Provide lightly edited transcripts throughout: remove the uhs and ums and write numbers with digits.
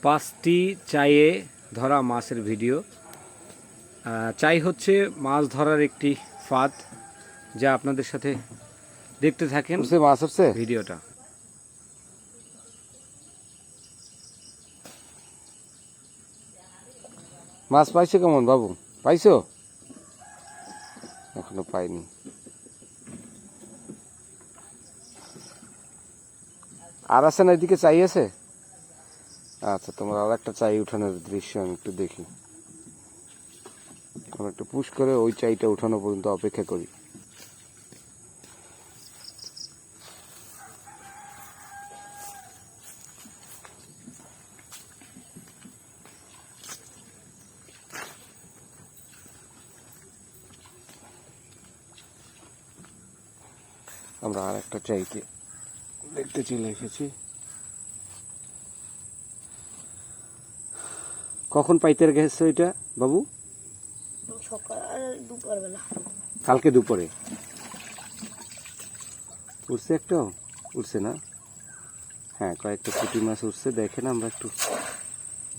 5টি চাইয়ে ধরা মাছের ভিডিও। চাই হচ্ছে মাছ ধরার একটি ফাঁদ, যা আপনাদের সাথে দেখতে থাকেন মাছ হচ্ছে ভিডিওটা। মাছ পাইছো কেমন বাবু? পাইছো? এখনো পাইনি। আর আছে না এদিকে? চাই আছে? আচ্ছা, তোমার আর একটা চাই উঠানোর দৃশ্য আমি একটু দেখি। আমরা একটু পুশ করে ওই চাইটা উঠানো পর্যন্ত অপেক্ষা করি। আমরা আর একটা চাইতে দেখতে চলে এসেছি। কখন পাইতে গেছে এটা বাবু? সকাল দুপুর বেলা। কালকে দুপুরে উঠছে, একটা উঠছে না? হ্যাঁ, কয়েকটা পুঁটি মাছ উঠছে। দেখেন, আমরা একটু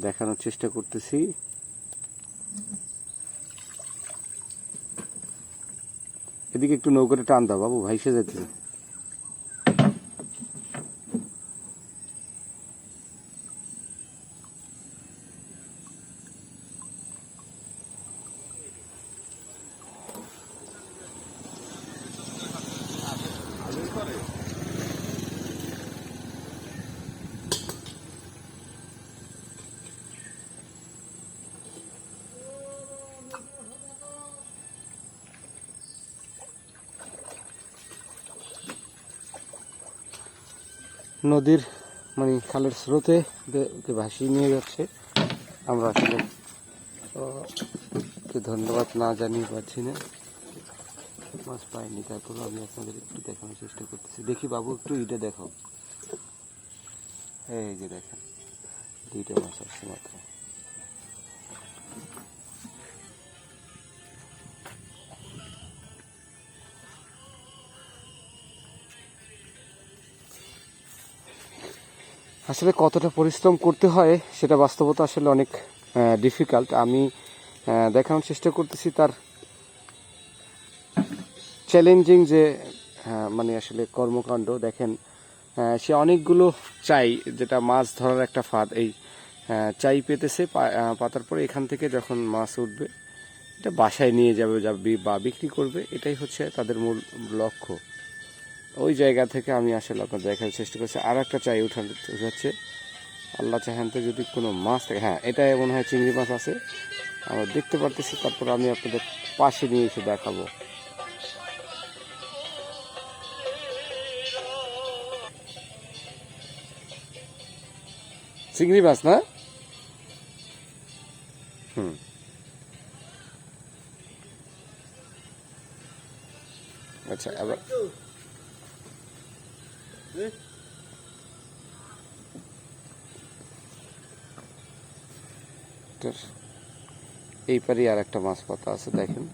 দেখানোর চেষ্টা করতেছি। এদিকে একটু নৌকাটা টান দাও বাবু, ভাইসে যাচ্ছে। নদীর মানে খালের স্রোতে ভাসিয়ে নিয়ে যাচ্ছে। আমরা আসলে ধন্যবাদ না জানিয়ে পাচ্ছি না, মাছ পাইনি। তারপরে আমি আপনাদের একটু দেখানোর চেষ্টা করতেছি। দেখি বাবু, একটু এটা দেখো। এই যে দেখেন, দুইটা মাছ আসছে মাত্র। আসলে কতটা পরিশ্রম করতে হয় সেটা বাস্তবতা আসলে অনেক ডিফিকাল্ট। আমি দেখানোর চেষ্টা করতেছি তার চ্যালেঞ্জিং যে মানে আসলে কর্মকাণ্ড। দেখেন, সে অনেকগুলো চাই, যেটা মাছ ধরার একটা ফাঁদ, এই চাই পেতেছে। পাতার পরে এখান থেকে যখন মাছ উঠবে এটা বাসায় নিয়ে যাবে বা বিক্রি করবে, এটাই হচ্ছে তাদের মূল লক্ষ্য। ওই জায়গা থেকে আমি আসলে আপনার দেখার চেষ্টা করছি। আর একটা চাই উঠাচ্ছে, আল্লাহ চাহান্তে যদি কোনো মাছ থাকে। হ্যাঁ, এটা মনে হয় চিংড়ি মাছ আছে, আমরা দেখতে পারতেছি। তারপর আমি আপনাদের পাশে নিয়ে এসে দেখাবো। চিংড়ি মাছ না? আচ্ছা, আবার এই পারি আর একটা মাছ পাতা আছে, দেখেন।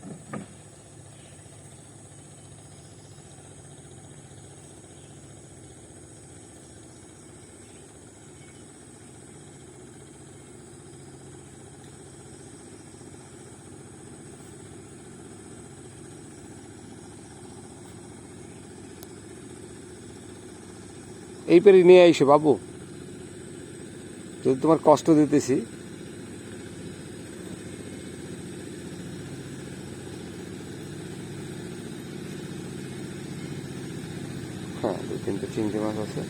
এই পারি নিয়ে আইসো বাবু, যদি তোমার কষ্ট দিতেছি। হ্যাঁ, 2-3টে চিংড়ি মাছ আছে।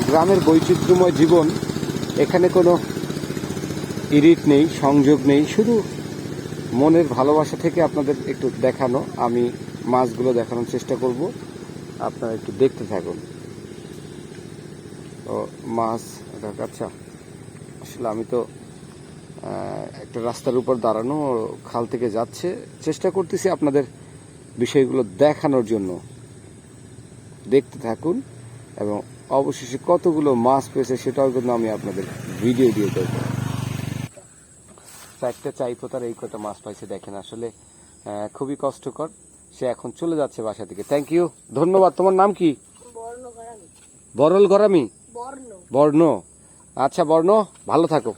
গ্রামের বৈচিত্র্যময় জীবন, এখানে কোনো ইরিট নেই, সংযোগ নেই, শুধু মনের ভালোবাসা থেকে আপনাদের একটু দেখানো। আমি মাছগুলো দেখানোর চেষ্টা করব, আপনারা একটু দেখতে থাকুন। ও মাছ, আচ্ছা, আসলে আমি তো একটা রাস্তার উপর দাঁড়ানো, খাল থেকে যাচ্ছে, চেষ্টা করতেছি আপনাদের বিষয়গুলো দেখানোর জন্য। দেখতে থাকুন এবং অবশেষে কতগুলো মাছ পেয়েছে সেটাও কিন্তু আমি আপনাদের ভিডিও দিয়ে দেবো। একটা চাই পোতার এই কটা মাছ পাইছে, দেখেন আসলে খুবই কষ্টকর। সে এখন চলে যাচ্ছে বাসা থেকে। থ্যাংক ইউ, ধন্যবাদ। তোমার নাম কি? বর্ণ করামি। বরল গরামি? বর্ণ। বর্ণ। আচ্ছা বর্ণ, ভালো থাকো।